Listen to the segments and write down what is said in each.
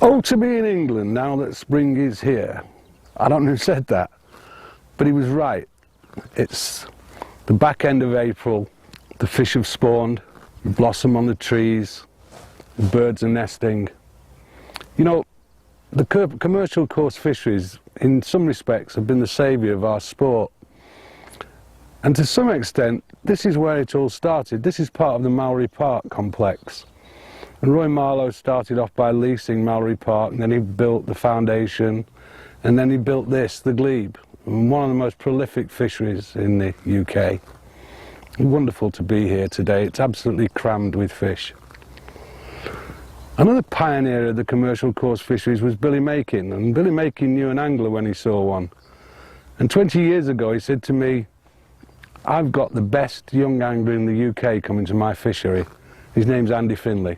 Oh, to be in England now that spring is here. I don't know who said that, but he was right. It's the back end of April, the fish have spawned, blossom on the trees, the birds are nesting. You know, the commercial course fisheries, in some respects, have been the saviour of our sport. And to some extent, this is where it all started. This is part of the Mallory Park complex. And Roy Marlowe started off by leasing Mallory Park, and then he built the foundation, and then he built this, the glebe, one of the most prolific fisheries in the UK. Wonderful to be here today. It's absolutely crammed with fish. Another pioneer of the commercial course fisheries was Billy Makin, and Billy Makin knew an angler when he saw one. And 20 years ago he said to me, "I've got the best young angler in the UK coming to my fishery. His name's Andy Findlay."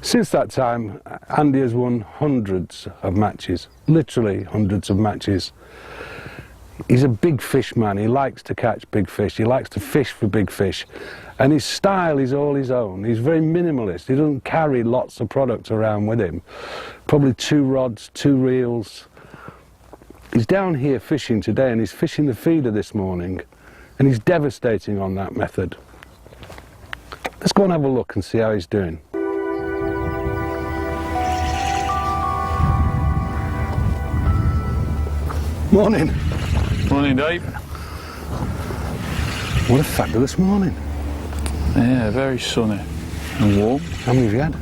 Since that time, Andy has won hundreds of matches, literally hundreds of matches. He's a big fish man. He likes to catch big fish. He likes to fish for big fish. And his style is all his own. He's very minimalist. He doesn't carry lots of product around with him. Probably 2 rods, 2 reels. He's down here fishing today, and he's fishing the feeder this morning, and he's devastating on that method. Let's go and have a look and see how he's doing. Morning. Morning, Dave. What a fabulous morning. Yeah, very sunny and warm. How many have you had?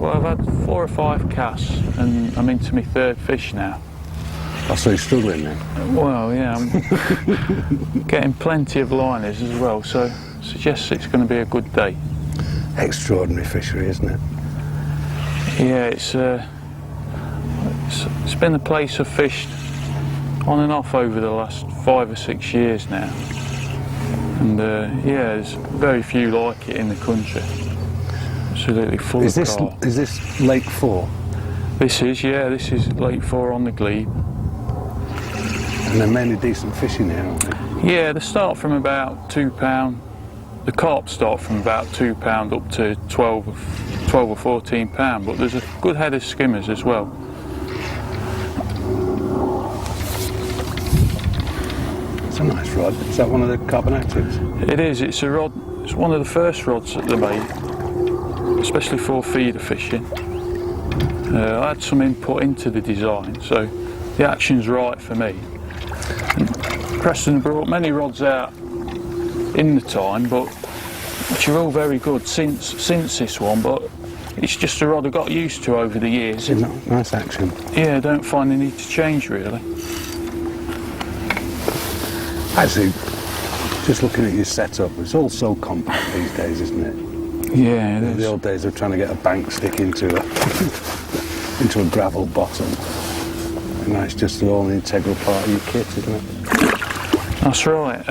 Well, I've had 4 or 5 casts, and I'm into my 3rd fish now. Oh, so you're struggling now? Well, yeah, I'm getting plenty of liners as well, so suggests it's going to be a good day. Extraordinary fishery, isn't it? Yeah, it's been a place I've fished on and off over the last 5 or 6 years now, and yeah, there's very few like it in the country. Absolutely full of carp. Is this Lake 4? This is, yeah, this is Lake 4 on the glebe. And they're mainly decent fishing here, aren't they? Yeah, they start from about £2. The carp start from about £2 up to 12 or 14 pound, but there's a good head of skimmers as well. It's a nice rod. Is that one of the carbon actives? It is. It's a rod. It's one of the first rods that they made, especially for feeder fishing. I had some input into the design, so the action's right for me. And Preston brought many rods out in the time, but which are all very good since this one, but it's just a rod I got used to over the years. Nice action. Yeah, I don't find the need to change really. Actually, just looking at your setup, it's all so compact these days, isn't it? Yeah, it is. The old days of trying to get a bank stick into a into a gravel bottom. And that's just all an integral part of your kit, isn't it? That's right.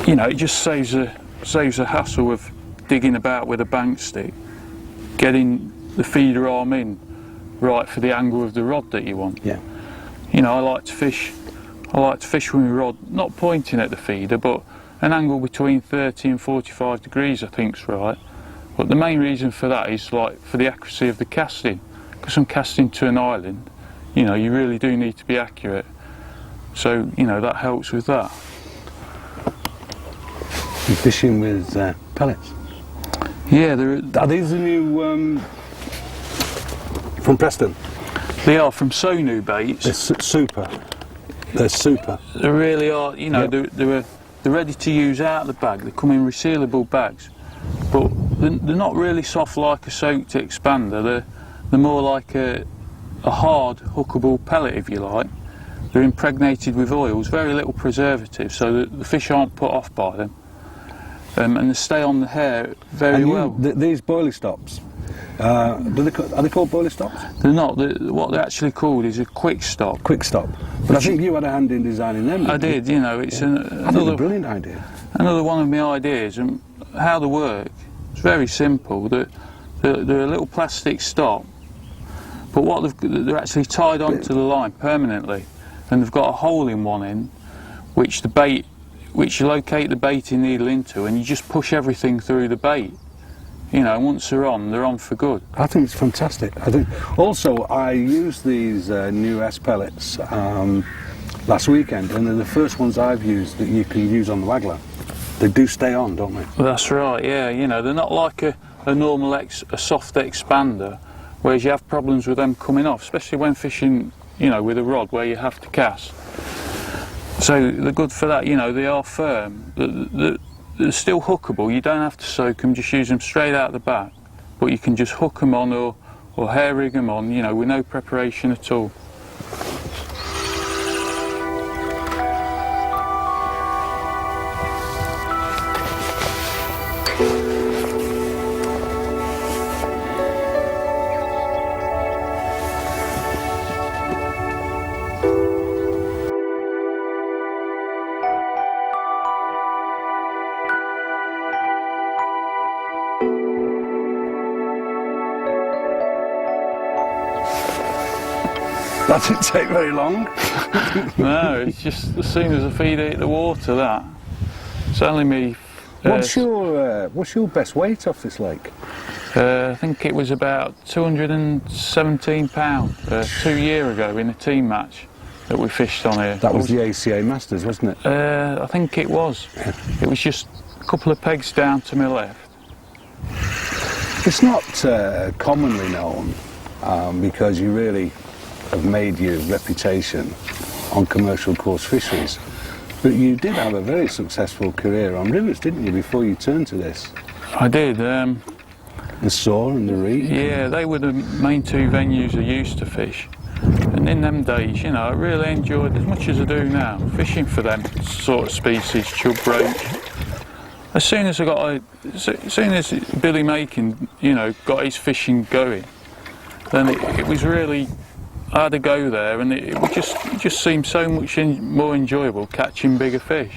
You know, it just saves a hassle of digging about with a bank stick, getting the feeder arm in right for the angle of the rod that you want. Yeah. You know, I like to fish with my rod, not pointing at the feeder, but an angle between 30 and 45 degrees I think's right. But the main reason for that is like for the accuracy of the casting. Because I'm casting to an island, you know, you really do need to be accurate. So, you know, that helps with that. You're fishing with pellets? Yeah, are these the new from Preston? They are from Sonu baits. They're super. They're super. They really are. You know, yep. they're ready to use out of the bag. They come in resealable bags, but they're not really soft like a soaked expander. They're more like a hard hookable pellet, if you like. They're impregnated with oils, very little preservative, so that the fish aren't put off by them. And they stay on the hair very well. These boilie stops, are they called boilie stops? They're not. What they're actually called is a quick stop. Quick stop. But I think you had a hand in designing them. I did. You know, it's another brilliant idea. Another one of my ideas, and how they work. It's very simple. They're a little plastic stop, but they're actually tied onto the line permanently, and they've got a hole in one end, which you locate the baiting needle into, and you just push everything through the bait. you know, once they're on for good. I think it's fantastic. I think also I used these new S pellets last weekend, and they're the first ones I've used that you can use on the waggler. They do stay on, don't they? Well, that's right, yeah. You know, they're not like a normal a soft expander, whereas you have problems with them coming off, especially when fishing, you know, with a rod where you have to cast. So they're good for that. You know, they are firm. They're still hookable. You don't have to soak them, just use them straight out the back. But you can just hook them on or hair rig them on, you know, with no preparation at all. That didn't take very long. No, it's just as soon as the feeder hit the water, that. It's only me. What's your best weight off this lake? I think it was about 217 pounds 2 years ago in a team match that we fished on here. That was the ACA Masters, wasn't it? I think it was. It was just a couple of pegs down to my left. It's not commonly known because you really have made your reputation on commercial course fisheries, but you did have a very successful career on rivers, didn't you, before you turned to this? I did. The Soar and the Reed? Yeah, they were the main two venues I used to fish, and in them days, you know, I really enjoyed, as much as I do now, fishing for them sort of species, chub roach. As soon as Billy Makin, you know, got his fishing going, then it was really, I had to go there, and it just seemed so much more enjoyable catching bigger fish.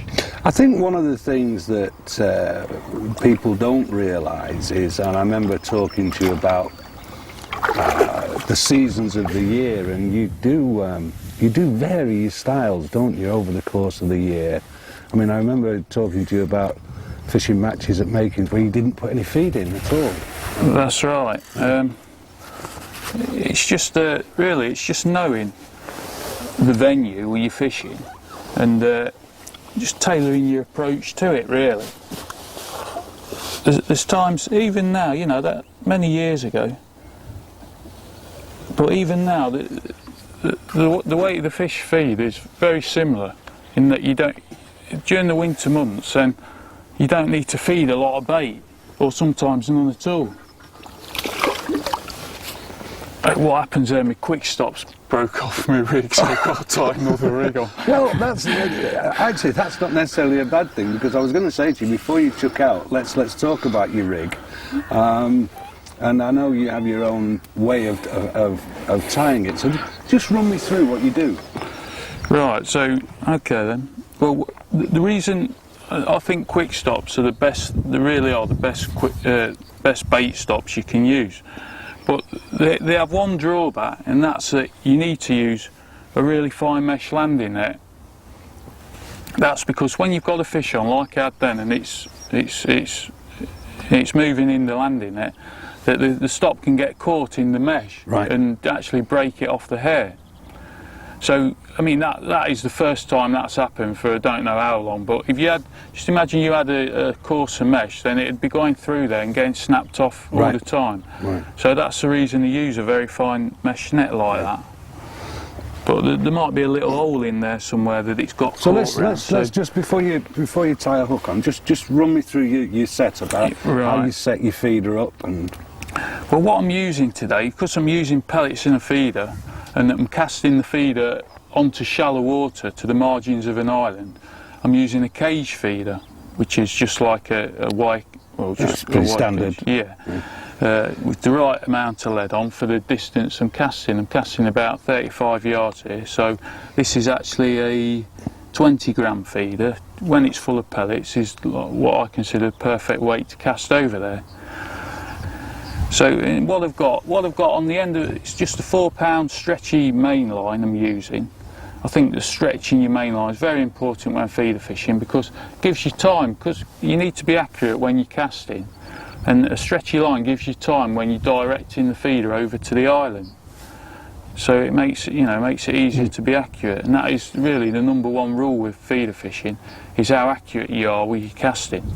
I think one of the things that people don't realise is, and I remember talking to you about the seasons of the year, and you do vary your styles, don't you, over the course of the year. I mean, I remember talking to you about fishing matches at Makins where you didn't put any feed in at all. That's right. It's just really, it's just knowing the venue where you're fishing and just tailoring your approach to it, really. There's times, even now, you know, that many years ago, but even now, the way the fish feed is very similar in that you don't, during the winter months, then you don't need to feed a lot of bait, or sometimes none at all. What happens there, my quick stops broke off my rig, so I've got to tie another rig on. Well, actually that's not necessarily a bad thing, because I was going to say to you, before you took out, let's talk about your rig. And I know you have your own way of tying it, so just run me through what you do. Right, so, okay then. Well, the reason I think quick stops are the best, they really are the best best bait stops you can use. But they have one drawback, and that's that you need to use a really fine mesh landing net. That's because when you've got a fish on, like I had then, and it's moving in the landing net, that the stop can get caught in the mesh, right, and actually break it off the hair. So, I mean, that is the first time that's happened for I don't know how long, but if you had, just imagine you had a coarser mesh, then it'd be going through there and getting snapped off all the time. Right. So that's the reason to use a very fine mesh net like that. But there might be a little hole in there somewhere that it's got caught. So let's just, before you tie a hook on, just run me through your setup, how you set your feeder up. And well, what I'm using today, because I'm using pellets in a feeder, and I'm casting the feeder onto shallow water to the margins of an island, I'm using a cage feeder, which is just like a white, well, just pretty standard. Cage. Yeah. With the right amount of lead on for the distance I'm casting. I'm casting about 35 yards here, so this is actually a 20-gram feeder. When it's full of pellets, is what I consider the perfect weight to cast over there. So what I've got on the end of it, it's just a 4-pound stretchy main line I'm using. I think the stretching your main line is very important when feeder fishing, because it gives you time, because you need to be accurate when you're casting. And a stretchy line gives you time when you're directing the feeder over to the island. So it makes it, makes it easier to be accurate, and that is really the number one rule with feeder fishing, is how accurate you are with your casting.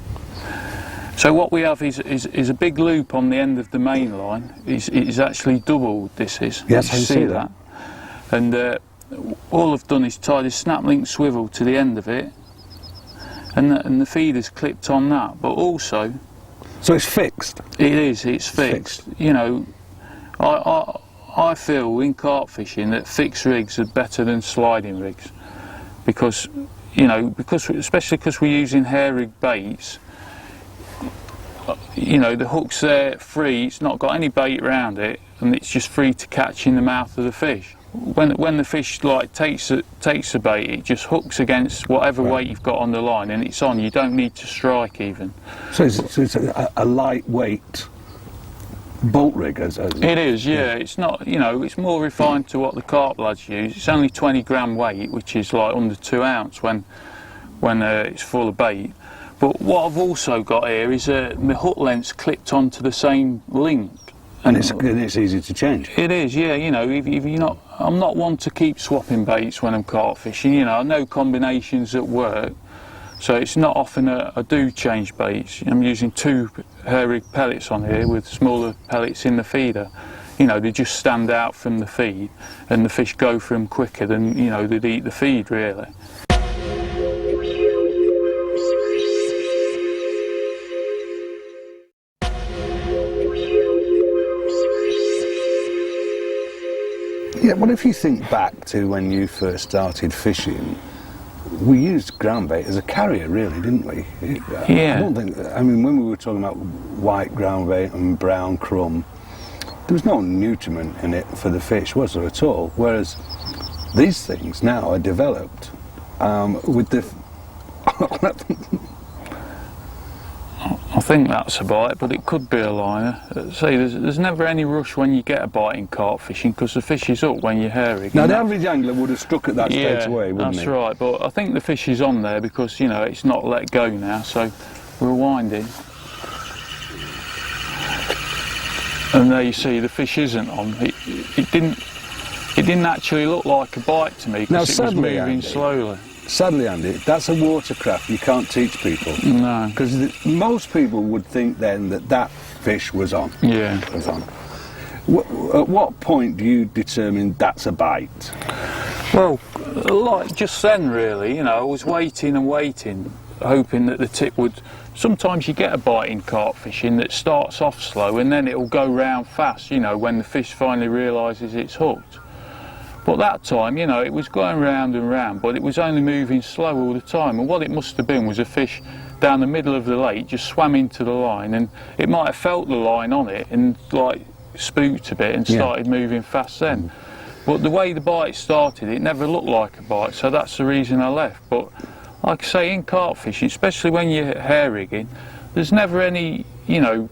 So what we have is a big loop on the end of the main line. It's actually doubled, this is. Yes, you I see that. And all I've done is tied a snap link swivel to the end of it, and the feeder's clipped on that, but also... So it's fixed? It is, it's fixed. You know, I feel in carp fishing that fixed rigs are better than sliding rigs, because, especially because we're using hair rig baits, the hook's there free, it's not got any bait around it, and it's just free to catch in the mouth of the fish. When the fish takes the bait, it just hooks against whatever weight you've got on the line, and it's on. You don't need to strike even. So it's a lightweight boat rig, as it is, yeah. It's not, it's more refined to what the carp lads use. It's only 20 gram weight, which is like under 2 ounce when it's full of bait. But what I've also got here is my hook length's clipped onto the same link. And it's easy to change. It is, yeah. If you're not, I'm not one to keep swapping baits when I'm carp fishing. I know combinations at work, so it's not often I do change baits. I'm using 2 hair rig pellets on here with smaller pellets in the feeder. They just stand out from the feed, and the fish go for them quicker than they'd eat the feed really. Yeah, what if you think back to when you first started fishing? We used ground bait as a carrier, really, didn't we? Yeah. When we were talking about white ground bait and brown crumb, there was no nutriment in it for the fish, was there at all? Whereas these things now are developed with the... I think that's a bite, but it could be a liner. See, there's never any rush when you get a bite in carp fishing, because the fish is up when you're herring. Now, the average angler would have struck at that straight away, wouldn't he? That's right, but I think the fish is on there because, it's not let go now, so we're winding. And there you see, the fish isn't on. It didn't actually look like a bite to me because it was moving slowly. Sadly, Andy, that's a watercraft you can't teach people. No. Because most people would think then that fish was on. Yeah. Was on. At what point do you determine that's a bite? Well, like just then really, I was waiting and waiting, hoping that the tip would... Sometimes you get a bite in carp fishing that starts off slow and then it'll go round fast, when the fish finally realises it's hooked. But that time, it was going round and round, but it was only moving slow all the time. And what it must have been was a fish down the middle of the lake just swam into the line, and it might have felt the line on it and spooked a bit and started moving fast then. But the way the bite started, it never looked like a bite, so that's the reason I left. But like I say, in carp fishing, especially when you're hair rigging, there's never any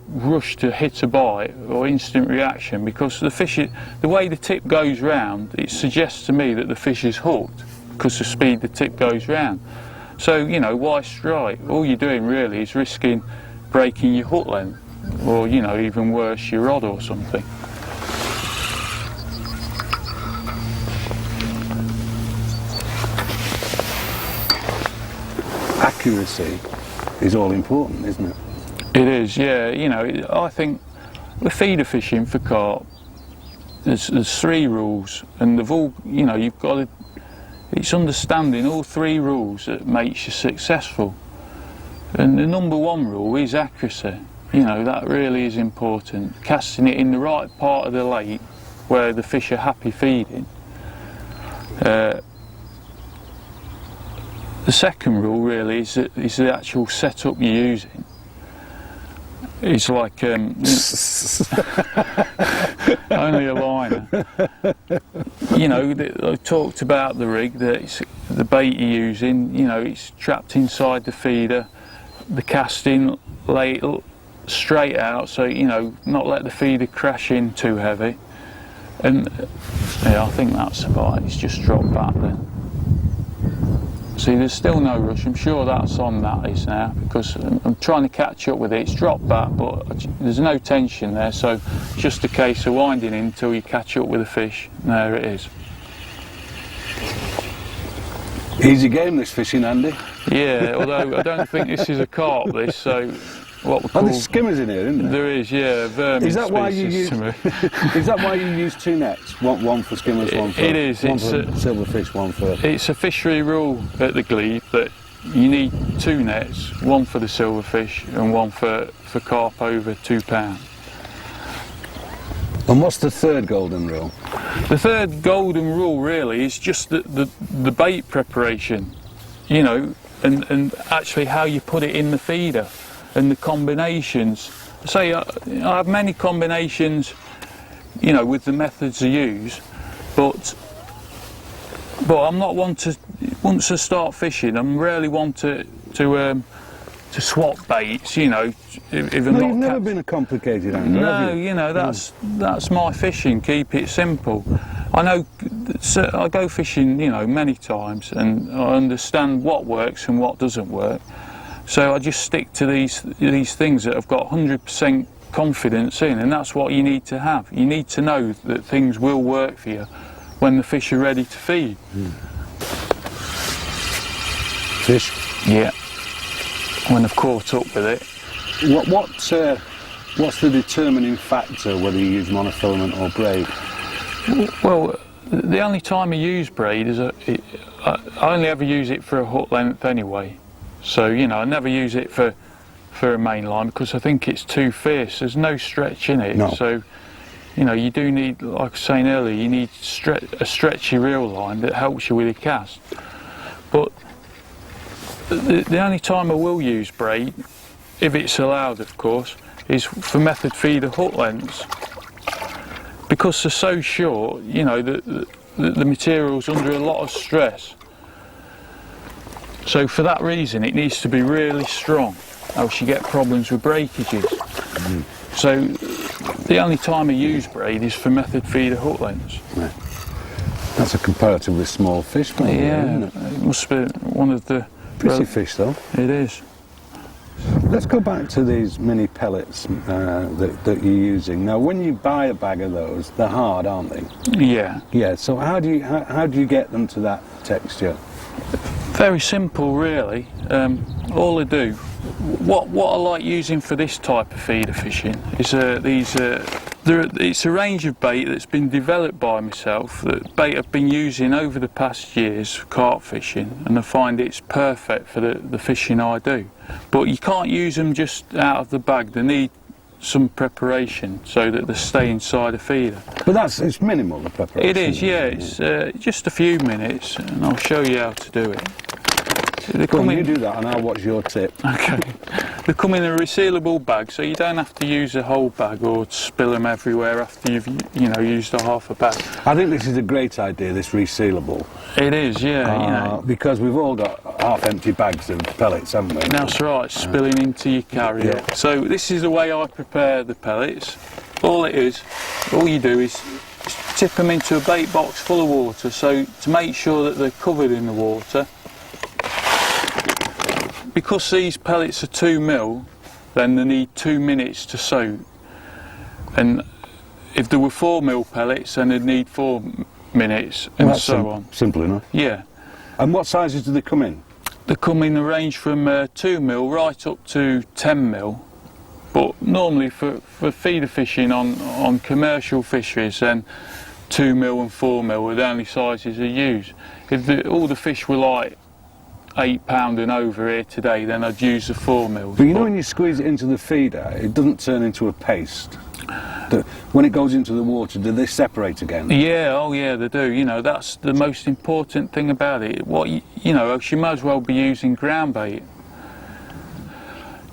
rush to hit a bite or instant reaction, because the way the tip goes round, it suggests to me that the fish is hooked because the speed the tip goes round. So why strike? All you're doing really is risking breaking your hook length, or even worse, your rod or something. Accuracy is all important, isn't it? It is, yeah. I think the feeder fishing for carp, there's 3 rules, and they've all, you've got to, it's understanding all 3 rules that makes you successful. And the number 1 rule is accuracy. That really is important. Casting it in the right part of the lake where the fish are happy feeding. The second rule really is the actual setup you're using. It's like only a liner. I talked about the rig, that the bait you're using, it's trapped inside the feeder, the casting, lay it straight out, so, not let the feeder crash in too heavy. And, I think that's a bite, it's just dropped back then. See, there's still no rush. I'm sure that's on, that is now, because I'm trying to catch up with it. It's dropped back, but there's no tension there, so it's just a case of winding in until you catch up with the fish. And there it is. Easy game, this fishing, Andy. Yeah, although I don't think this is a carp, this, so what we call... Oh, there's skimmers in here, isn't there? There is, yeah, vermin Is that why you species use? to me. Is that why you use two nets? One for skimmers, one for It is. one It's for silverfish, one for. It's a fishery rule at the glebe that you need two nets, one for the silverfish and one for carp over £2. And what's the third golden rule? The third golden rule really is just the bait preparation, you know, and actually how you put it in the feeder and the combinations. Say I have many combinations, you know, with the methods I use, but I'm not one to, once I start fishing, I'm rarely one to swap baits, you know. If I'm No, not you've never been a complicated angler, no, have you? you know, that's my fishing. Keep it simple. I know, so I go fishing, you know, many times, and I understand what works and what doesn't work. So I just stick to these things that I've got 100% confidence in, and that's what you need to have. You need to know that things will work for you when the fish are ready to feed. Fish? Yeah. When I've caught up with it. What's the determining factor whether you use monofilament or braid? Well, the only time I use braid is I only ever use it for a hook length anyway. So, you know, I never use it for a main line because I think it's too fierce. There's no stretch in it. No. So, you know, you do need, like I was saying earlier, you need a stretchy reel line that helps you with your cast. But the only time I will use braid, if it's allowed of course, is for method feeder hook lengths. Because they're so short, you know, the material's under a lot of stress. So for that reason it needs to be really strong, else you get problems with breakages. So the only time I use braid is for method feeder hook lengths. Yeah. That's a comparatively small fish, probably, Yeah, isn't it? it must be one of the... Pretty fish though. It is. Let's go back to these mini pellets that you're using. Now, when you buy a bag of those, they're hard, aren't they? Yeah. Yeah. So how do you get them to that texture? Very simple, really. All I do, what I like using for this type of feeder fishing is it's a range of bait that's been developed by myself. That bait I've been using over the past years for carp fishing, and I find it's perfect for the fishing I do. But you can't use them just out of the bag. They need some preparation so that they stay inside a feeder. But it's minimal, the preparation. It is, yeah. It's just a few minutes, and I'll show you how to do it. Go on, you do that and I'll watch your tip. Okay. They come in a resealable bag, so you don't have to use a whole bag or spill them everywhere after you've, you know, used a half a bag. I think this is a great idea, this resealable. It is, yeah. You know. Because we've all got half-empty bags of pellets, haven't we? That's right, spilling into your carrier. Yeah. So this is the way I prepare the pellets. All you do is tip them into a bait box full of water, so to make sure that they're covered in the water. Because these pellets are 2 mil, then they need 2 minutes to soak. And if there were 4 mil pellets, then they'd need 4 minutes, and that's so on. Simple enough. Yeah. And what sizes do they come in? They come in the range from 2 mil right up to 10 mil. But normally for feeder fishing on commercial fisheries, then 2 mil and 4 mil are the only sizes I use. If all the fish were like £8 and over here today, then I'd use the 4 mils. But you know when you squeeze it into the feeder, it doesn't turn into a paste. When it goes into the water, do they separate again? Yeah, oh yeah, they do. You know, that's the most important thing about it. You know, you might as well be using ground bait.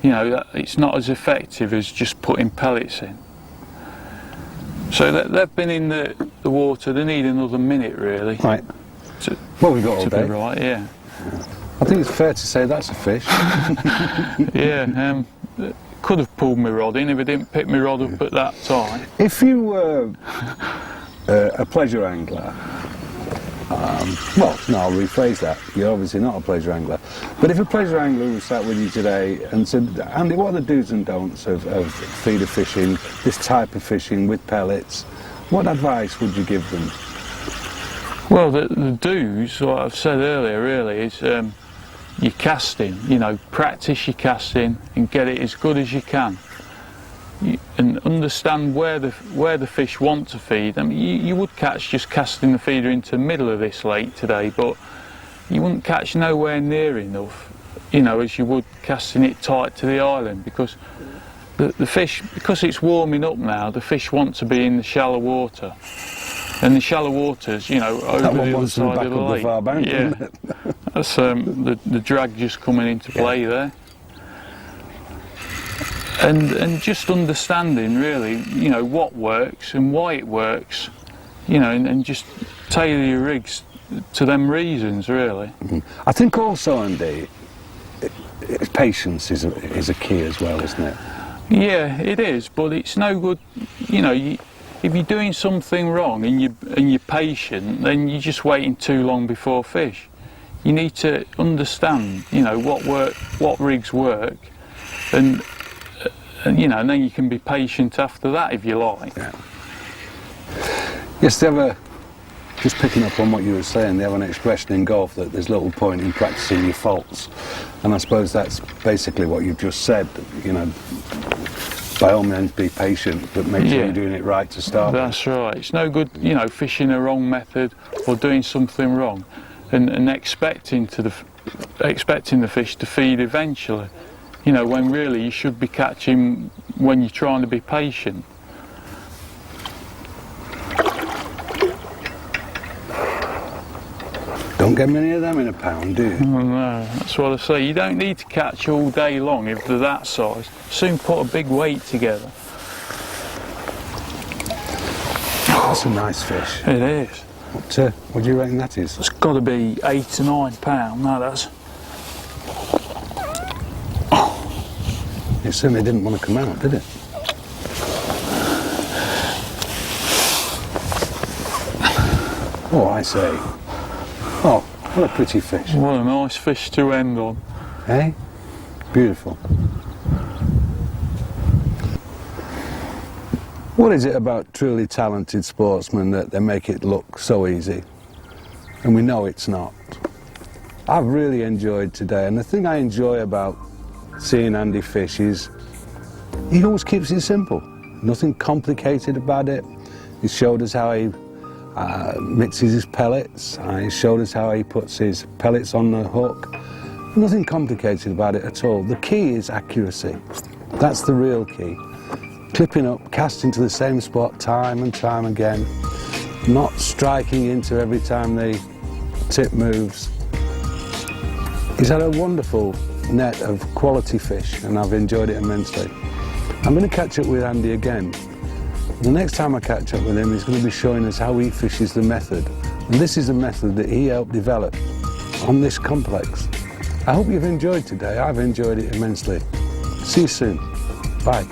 You know, it's not as effective as just putting pellets in. So they've been in the water, they need another minute really. Right. Well, we've got all day. Be right, yeah. I think it's fair to say that's a fish. Yeah, could have pulled my rod in if I didn't pick my rod up at that time. If you were a pleasure angler Well, no, I'll rephrase that. You're obviously not a pleasure angler. But if a pleasure angler was sat with you today and said, Andy, what are the do's and don'ts of feeder fishing, this type of fishing with pellets, what advice would you give them? Well, the do's, what I've said earlier really, is your casting. You know, practice your casting and get it as good as you can. And understand where the fish want to feed. I mean, you would catch just casting the feeder into the middle of this lake today, but you wouldn't catch nowhere near enough, you know, as you would casting it tight to the island, because the fish, because it's warming up now, the fish want to be in the shallow water. And the shallow waters, you know, over the other side of the lake. Far bank, yeah, isn't it? that's the drag just coming into play there. And just understanding really, you know, what works and why it works, you know, and just tailor your rigs to them reasons really. I think also, Andy, patience is a key as well, isn't it? Yeah, it is, but it's no good, you know, if you're doing something wrong and you're patient, then you're just waiting too long before fish. You need to understand, you know, what rigs work, and you know, and then you can be patient after that if you like. Yeah. Yes, they have just picking up on what you were saying, they have an expression in golf that there's little point in practicing your faults, and I suppose that's basically what you've just said. You know, by all means be patient, but make sure you're doing it right to start with. That's right. It's no good, you know, fishing a wrong method or doing something wrong and expecting the fish to feed eventually. You know, when really you should be catching when you're trying to be patient. Don't get many of them in a pound, do you? Oh, no, that's what I say. You don't need to catch all day long if they're that size. Soon put a big weight together. That's a nice fish. It is. What do you reckon that is? It's got to be 8 to 9 pounds. No, that's. It certainly didn't want to come out, did it? Oh, I say. Oh, what a pretty fish. What a nice fish to end on. Eh? Beautiful. What is it about truly talented sportsmen that they make it look so easy? And we know it's not. I've really enjoyed today, and the thing I enjoy about seeing Andy fish is he always keeps it simple. Nothing complicated about it. He showed us how he mixes his pellets. He showed us how he puts his pellets on the hook. Nothing complicated about it at all. The key is accuracy. That's the real key. Clipping up, casting to the same spot time and time again, not striking into every time the tip moves. He's had a wonderful net of quality fish, and I've enjoyed it immensely. I'm going to catch up with Andy again. The next time I catch up with him, he's going to be showing us how he fishes the method. And this is a method that he helped develop on this complex. I hope you've enjoyed today. I've enjoyed it immensely. See you soon. Bye.